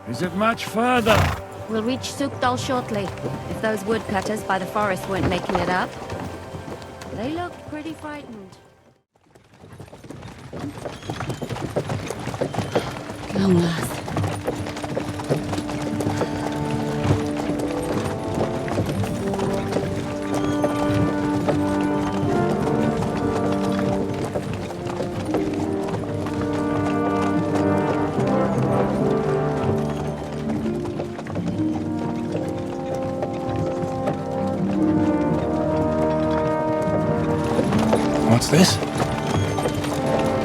Is it much further? We'll reach Sukdal shortly, if those woodcutters by the forest weren't making it up. They look pretty frightened. Come, lass. What's this?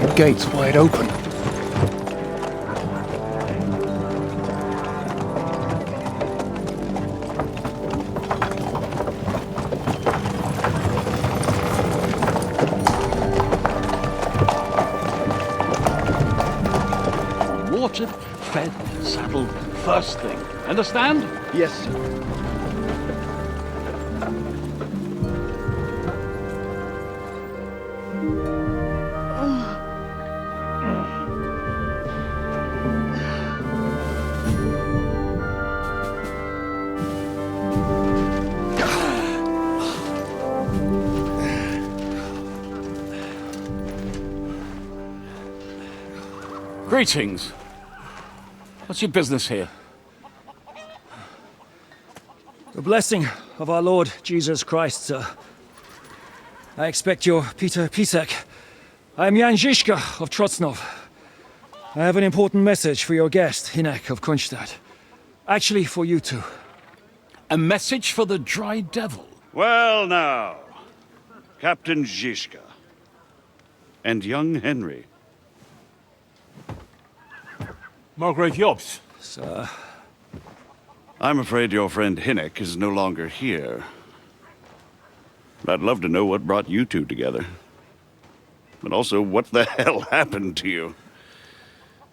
The gate's wide open. Watered, fed, saddled, first thing. Understand? Yes, sir. Greetings. What's your business here? The blessing of our Lord Jesus Christ, sir. I expect you're Peter Pisek. I am Jan Žižka of Trocnov. I have an important message for your guest, Hinek of Kunstad. Actually, for you two. A message for the Dry Devil? Well now, Captain Žižka and young Henry. Margrave Jobs. Sir. I'm afraid your friend Hinek is no longer here. But I'd love to know what brought you two together. But also, what the hell happened to you?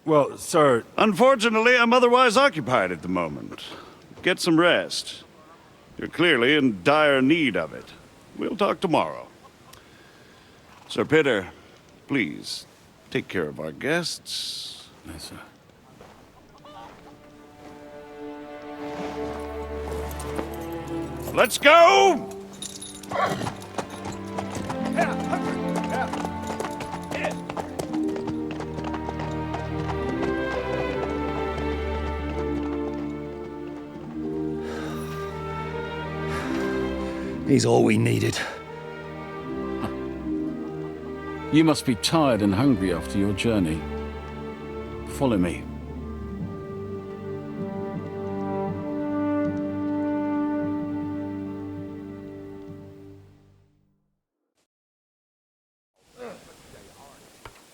Well, sir... Unfortunately, I'm otherwise occupied at the moment. Get some rest. You're clearly in dire need of it. We'll talk tomorrow. Sir Peter, please, take care of our guests. Yes, sir. Let's go! He's all we needed. You must be tired and hungry after your journey. Follow me.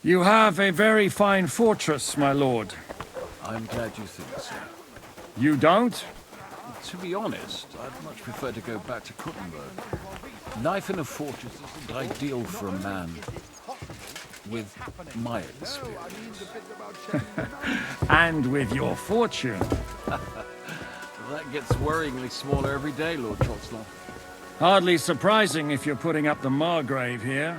You have a very fine fortress, my lord. I'm glad you think so. You don't? To be honest, I'd much prefer to go back to Kuttenberg. Life in a fortress isn't ideal for a man with my experience. And with your fortune. That gets worryingly smaller every day, Lord Trotslaw. Hardly surprising if you're putting up the Margrave here.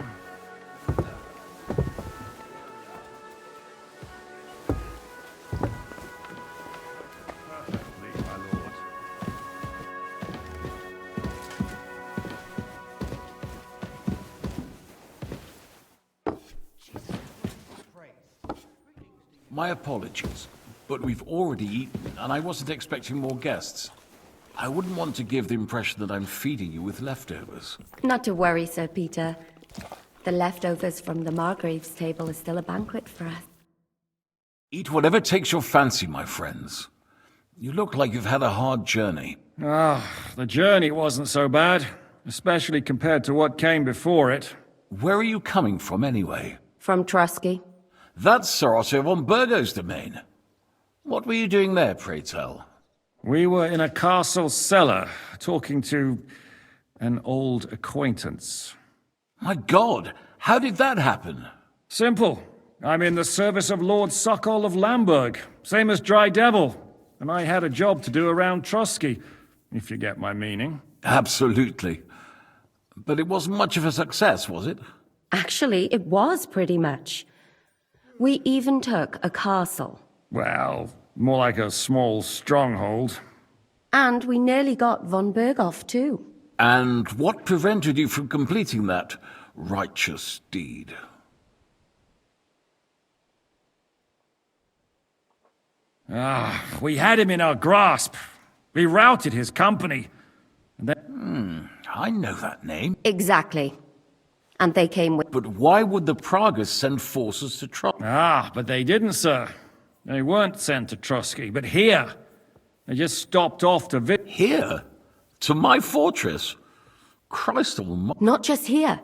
My apologies, but we've already eaten, and I wasn't expecting more guests. I wouldn't want to give the impression that I'm feeding you with leftovers. Not to worry, Sir Peter. The leftovers from the Margrave's table is still a banquet for us. Eat whatever takes your fancy, my friends. You look like you've had a hard journey. The journey wasn't so bad, especially compared to what came before it. Where are you coming from, anyway? From Trusky. That's Sir Otto von Burgo's domain. What were you doing there, pray tell? We were in a castle cellar, talking to an old acquaintance. My God, how did that happen? Simple. I'm in the service of Lord Sokol of Lamberg, same as Dry Devil, and I had a job to do around Trusky, if you get my meaning. Absolutely. But it wasn't much of a success, was it? Actually, it was pretty much. We even took a castle. Well, More like a small stronghold. And we nearly got von Berghoff, too. And what prevented you from completing that righteous deed? We had him in our grasp. We routed his company. And then... I know that name. Exactly. And they came with... But why would the Pragas send forces to Trotsky? But they didn't, sir. They weren't sent to Trotsky, but here. They just stopped off to Here? To my fortress? Christ almighty. Not just here,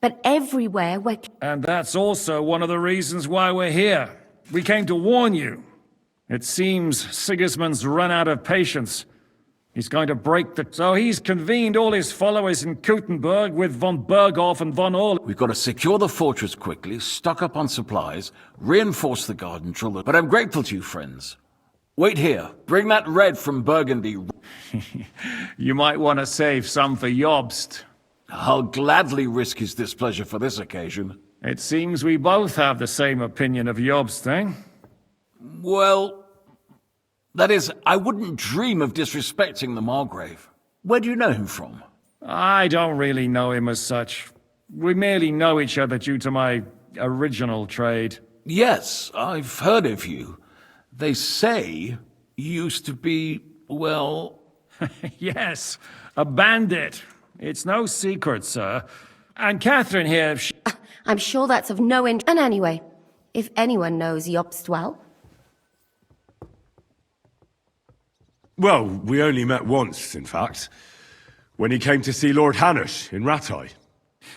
but everywhere where... And that's also one of the reasons why we're here. We came to warn you. It seems Sigismund's run out of patience. He's going to break the... So he's convened all his followers in Kuttenberg with von Berghoff and von Orl... We've got to secure the fortress quickly, stock up on supplies, reinforce the guard until the... But I'm grateful to you, friends. Wait here. Bring that red from Burgundy. You might want to save some for Jobst. I'll gladly risk his displeasure for this occasion. It seems we both have the same opinion of Jobst, eh? Well... That is, I wouldn't dream of disrespecting the Margrave. Where do you know him from? I don't really know him as such. We merely know each other due to my original trade. Yes, I've heard of you. They say you used to be, well... Yes, a bandit. It's no secret, sir. And Catherine here, I'm sure that's of no interest. And anyway, if anyone knows Jobst well... Well, we only met once, in fact. When he came to see Lord Hanush in Rattay.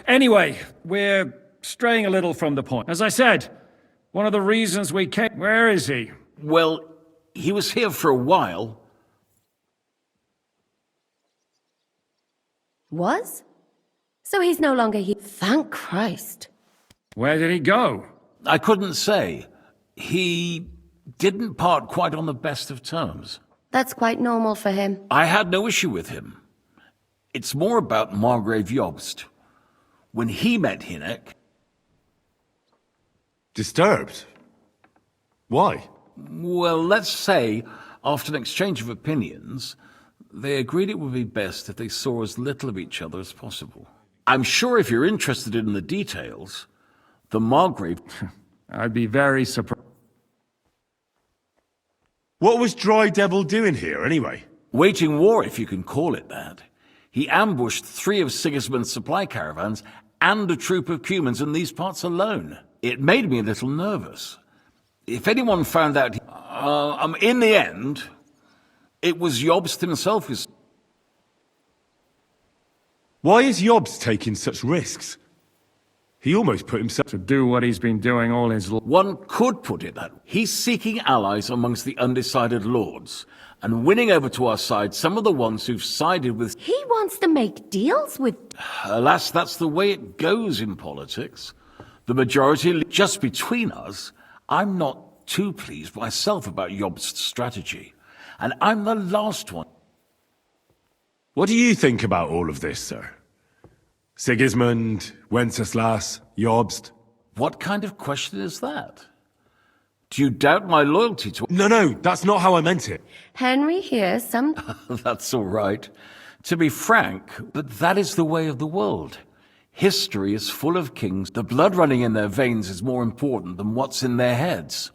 Anyway, we're straying a little from the point. As I said, one of the reasons we came... Where is he? Well, he was here for a while. Was? So he's no longer here. Thank Christ. Where did he go? I couldn't say. He didn't part quite on the best of terms. That's quite normal for him. I had no issue with him. It's more about Margrave Jobst. When he met Hinek... Disturbed? Why? Well, let's say, after an exchange of opinions, they agreed it would be best if they saw as little of each other as possible. I'm sure if you're interested in the details, the Margrave... I'd be very surprised. What was Dry Devil doing here, anyway? Waging war, if you can call it that. He ambushed 3 of Sigismund's supply caravans and a troop of Cumans in these parts alone. It made me a little nervous. If anyone found out... in the end, it was Jobst himself who's... Why is Jobst taking such risks? He almost put himself... To do what he's been doing all his life. One could put it that way. He's seeking allies amongst the undecided lords, and winning over to our side some of the ones who've sided with... He wants to make deals with... Alas, that's the way it goes in politics. The majority... Just between us, I'm not too pleased myself about Jobst's strategy, and I'm the last one. What do you think about all of this, sir? Sigismund, Wenceslas, Jobst? What kind of question is that? Do you doubt my loyalty to... No, that's not how I meant it. Henry here, some... That's all right. To be frank, but that is the way of the world. History is full of kings. The blood running in their veins is more important than what's in their heads.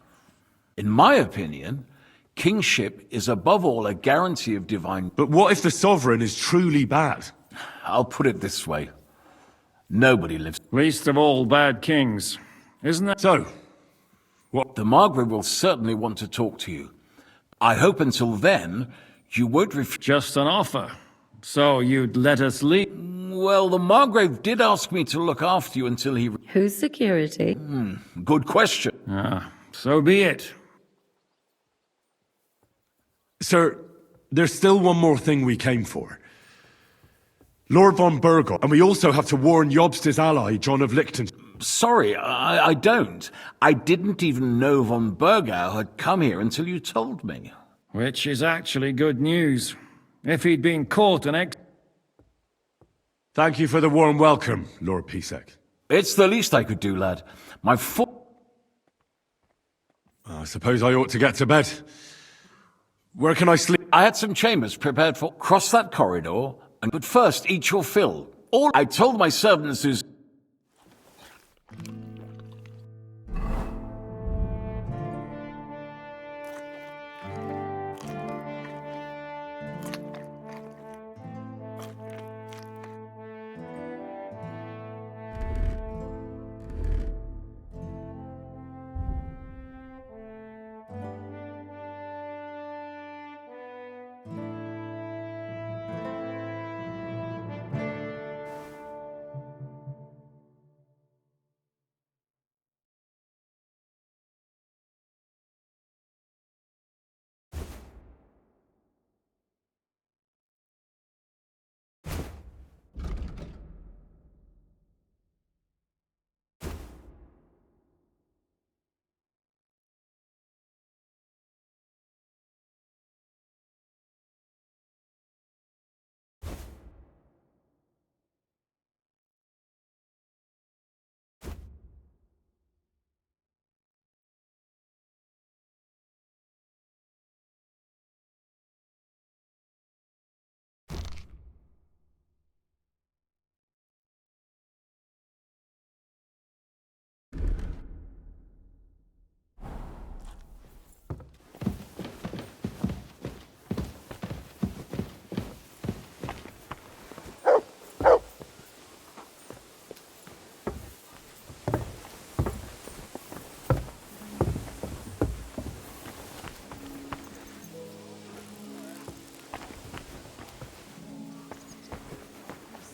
In my opinion, kingship is above all a guarantee of divine... But what if the sovereign is truly bad? I'll put it this way. Nobody lives... Least of all bad kings, isn't that? So, what? The Margrave will certainly want to talk to you. I hope until then, you won't refuse... Just an offer. So you'd let us leave? Well, the Margrave did ask me to look after you until he... Who's security? Good question. So be it. Sir, there's still one more thing we came for. Lord von Berghoff, and we also have to warn Jobst's ally, John of Liechtenstein. Sorry, I don't. I didn't even know von Bergau had come here until you told me. Which is actually good news. If he'd been caught and Thank you for the warm welcome, Lord Pisek. It's the least I could do, lad. My foot... I suppose I ought to get to bed. Where can I sleep? I had some chambers prepared for. Cross that corridor, but first eat your fill. All I told my servants is.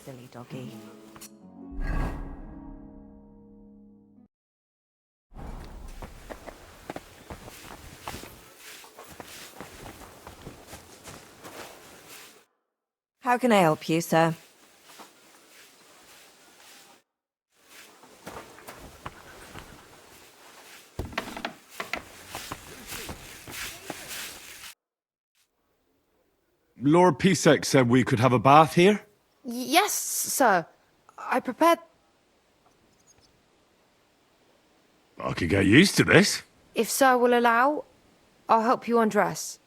Silly doggy. How can I help you, sir? Lord Pisek said we could have a bath here? Yes, sir. I prepared... I could get used to this. If sir will allow, I'll help you undress.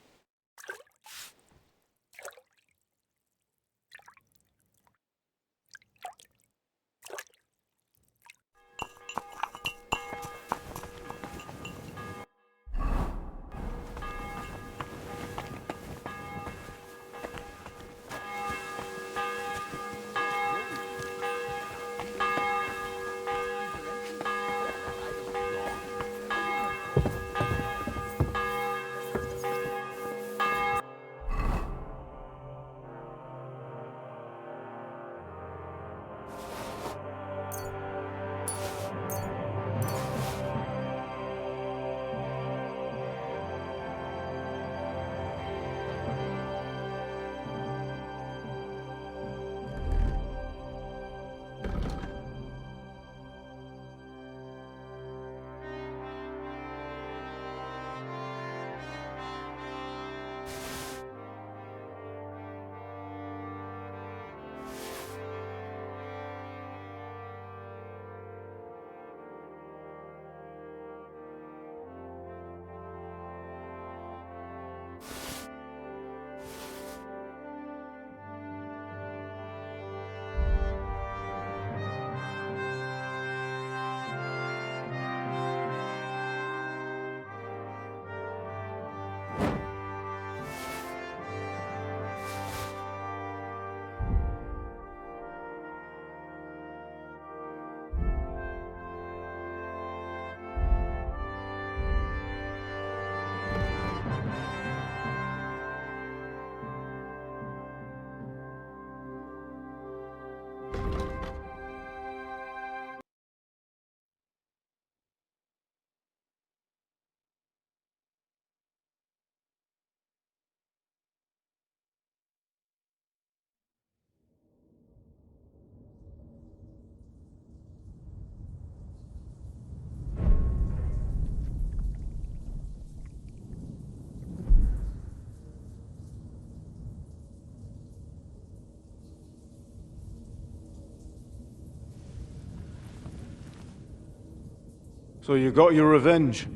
So you got your revenge?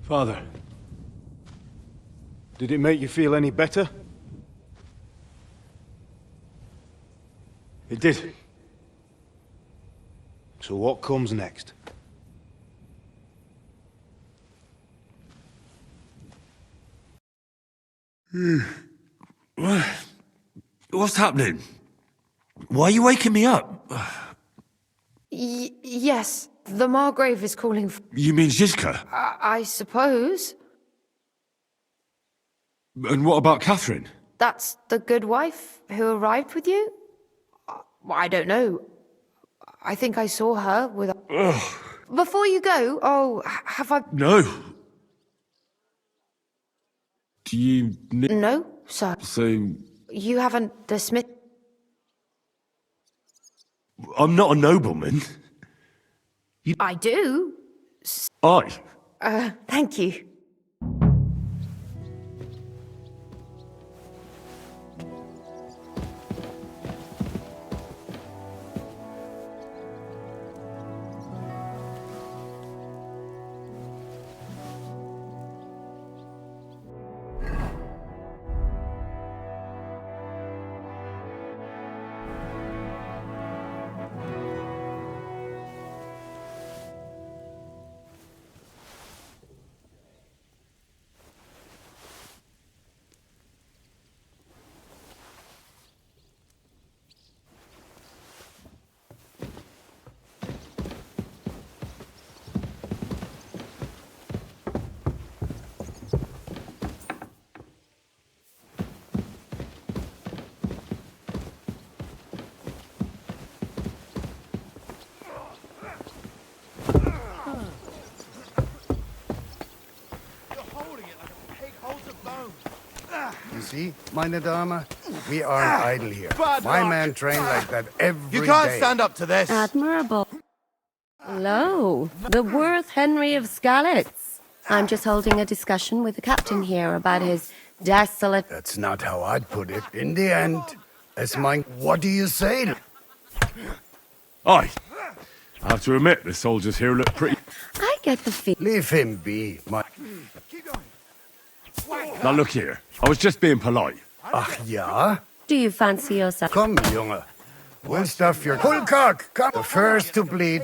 Father, did it make you feel any better? It did. So what comes next? What's happening? Why are you waking me up? Yes, the Margrave is calling for... You mean Zizka? I suppose. And what about Catherine? That's the good wife who arrived with you? I don't know. I think I saw her with... Before you go, have I... No. Do you... No, sir. So... You haven't dismissed... I'm not a nobleman. I do. Thank you. You see, meine Dame, we aren't idle here. My man trained like that every day. You can't stand up to this. Admirable. Hello, the worth Henry of Skalitz. I'm just holding a discussion with the captain here about his desolate... That's not how I'd put it. In the end, as mine, what do you say? Aye. I have to admit, the soldiers here look pretty... I get the feel... Leave him be, my... Now look here. I was just being polite. Ach ja? Do you fancy yourself... Come, Junge. We'll stuff your... Hulkak, come. The first to bleed...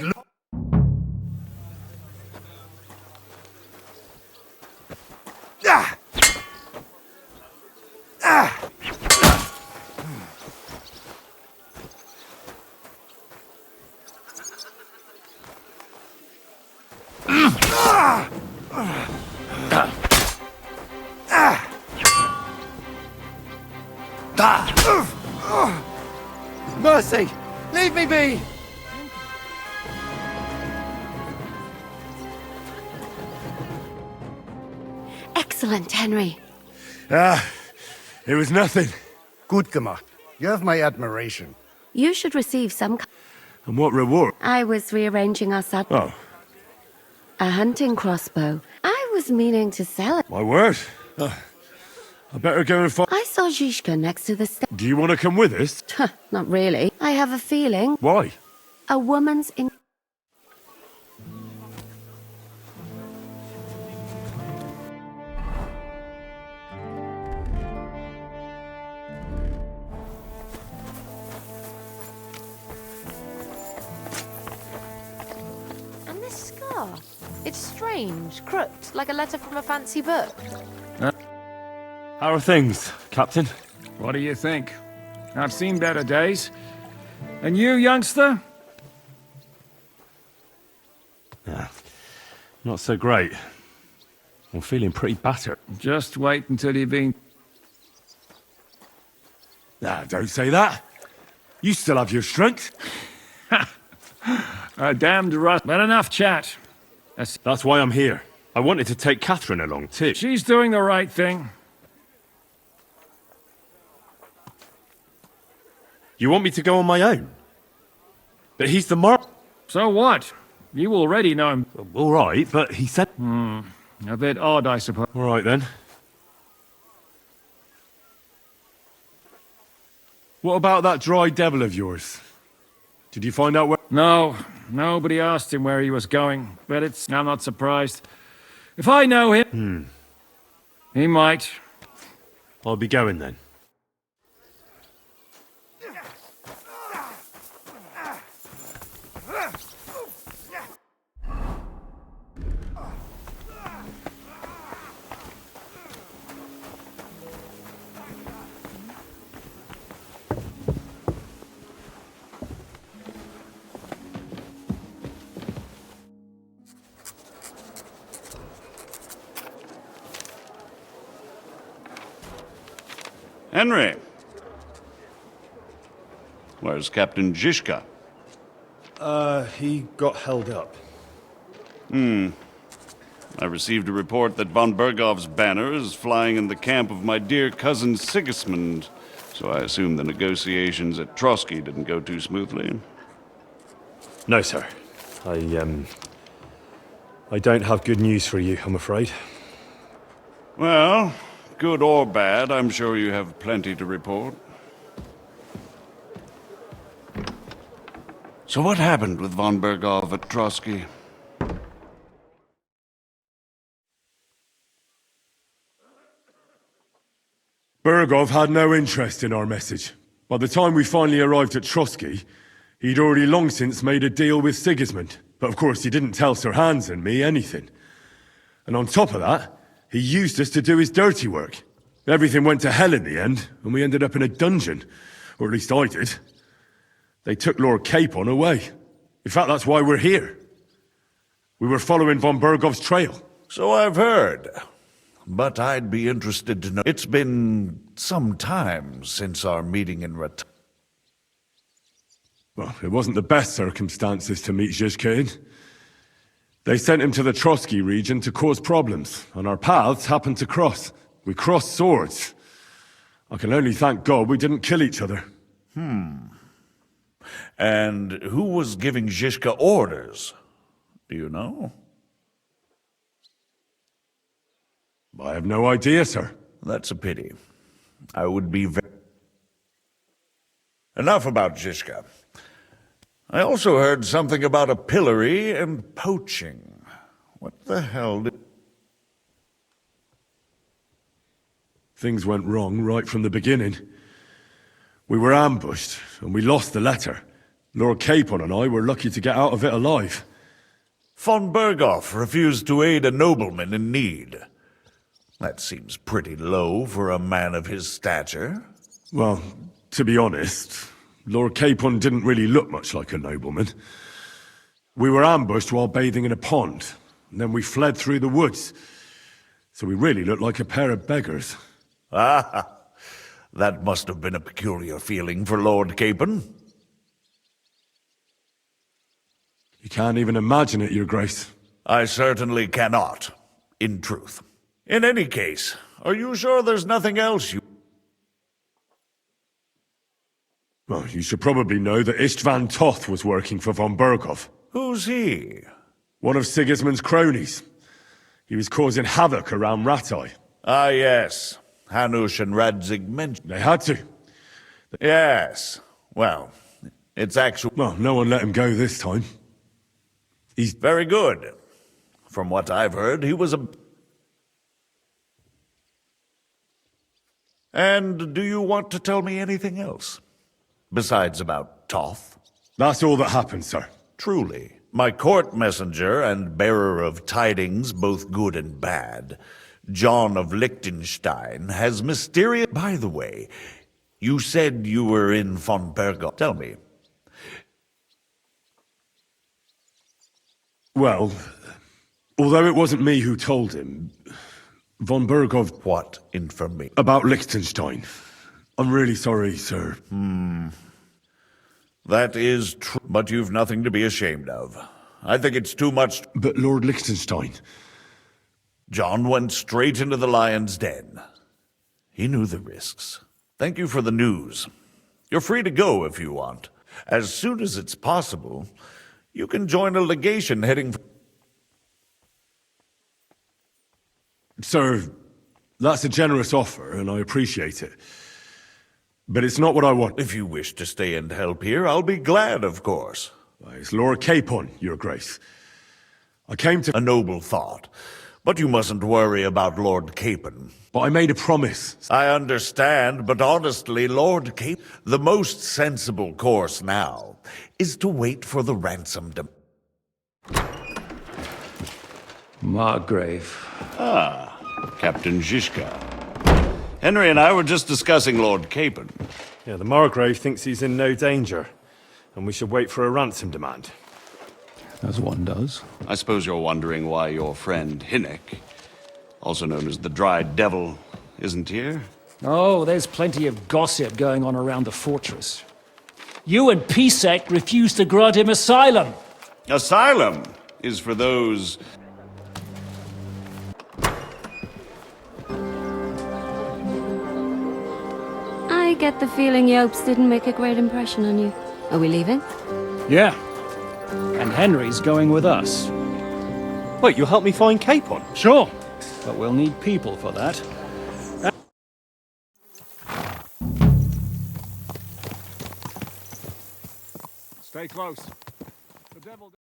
Mercy! Leave me be! Excellent, Henry. It was nothing. Gut gemacht. You have my admiration. You should receive some... And what reward? I was rearranging our saddle. Oh, A hunting crossbow. I was meaning to sell it. my word. I better go and find... I saw Zizka next to the Do you want to come with us? Not really. I have a feeling Why? a woman's in... And this scar? It's strange, crooked, like a letter from a fancy book. How are things, Captain? What do you think? I've seen better days. And you, youngster? Yeah, not so great. I'm feeling pretty battered. Just wait until you've been... Don't say that. You still have your strength. A damned rust. But enough chat. That's why I'm here. I wanted to take Catherine along, too. She's doing the right thing. You want me to go on my own? But he's the So what? You already know him. All right, but he said... A bit odd, I suppose. All right, then. What about that dry devil of yours? Did you find out where... No, nobody asked him where he was going, but I'm not surprised. If I know him, he might. I'll be going then. Henry. Where's Captain Zizka? He got held up. I received a report that von Bergov's banner is flying in the camp of my dear cousin Sigismund, so I assume the negotiations at Trotsky didn't go too smoothly. No, sir. I don't have good news for you, I'm afraid. Well, good or bad, I'm sure you have plenty to report. So what happened with von Bergov at Trotsky? Bergov had no interest in our message. By the time we finally arrived at Trotsky, he'd already long since made a deal with Sigismund. But of course he didn't tell Sir Hans and me anything. And on top of that, he used us to do his dirty work. Everything went to hell in the end, and we ended up in a dungeon. Or at least I did. They took Lord Capon away. In fact, that's why we're here. We were following von Bergov's trail. So I've heard. But I'd be interested to know. It's been some time since our meeting in Well, it wasn't the best circumstances to meet Zizka in. They sent him to the Trotsky region to cause problems, and our paths happened to cross. We crossed swords. I can only thank God we didn't kill each other. And who was giving Zizka orders? Do you know? I have no idea, sir. That's a pity. I would be very... Enough about Zizka. I also heard something about a pillory and poaching. What the hell did... Things went wrong right from the beginning. We were ambushed, and we lost the letter. Lord Capon and I were lucky to get out of it alive. Von Bergov refused to aid a nobleman in need. That seems pretty low for a man of his stature. Well, to be honest, Lord Capon didn't really look much like a nobleman. We were ambushed while bathing in a pond, and then we fled through the woods. So we really looked like a pair of beggars. Ah, that must have been a peculiar feeling for Lord Capon. You can't even imagine it, Your Grace. I certainly cannot, in truth. In any case, are you sure there's nothing else you... Well, you should probably know that Istvan Toth was working for von Bergov. Who's he? One of Sigismund's cronies. He was causing havoc around Ratai. Ah, yes. Hanush and Radzig mentioned... They had to. Yes. Well, it's actually... Well, no one let him go this time. He's... Very good. From what I've heard, he was a... And do you want to tell me anything else? Besides about Toth? That's all that happened, sir. Truly. My court messenger and bearer of tidings, both good and bad, John of Liechtenstein, has mysterious... By the way, you said you were in von Bergov. Tell me. Well, although it wasn't me who told him, von Bergov... What information? About Liechtenstein. I'm really sorry, sir. That is true, but you've nothing to be ashamed of. I think it's too much... But Lord Liechtenstein... John went straight into the lion's den. He knew the risks. Thank you for the news. You're free to go if you want. As soon as it's possible, you can join a legation heading... Sir, that's a generous offer, and I appreciate it. But it's not what I want. If you wish to stay and help here, I'll be glad, of course. It's Lord Capon, Your Grace. I came to... A noble thought. But you mustn't worry about Lord Capon. But I made a promise. I understand, but honestly, Lord Capon, the most sensible course now is to wait for the ransom to... Margrave. Ah, Captain Zizka. Henry and I were just discussing Lord Capon. Yeah, the Margrave thinks he's in no danger, and we should wait for a ransom demand. As one does. I suppose you're wondering why your friend Hinnock, also known as the Dried Devil, isn't here? Oh, there's plenty of gossip going on around the fortress. You and Pisek refused to grant him asylum. Asylum is for those... I get the feeling Yopes didn't make a great impression on you. Are we leaving? Yeah. And Henry's going with us. Wait, you'll help me find Capon? Sure. But we'll need people for that. Stay close. The devil...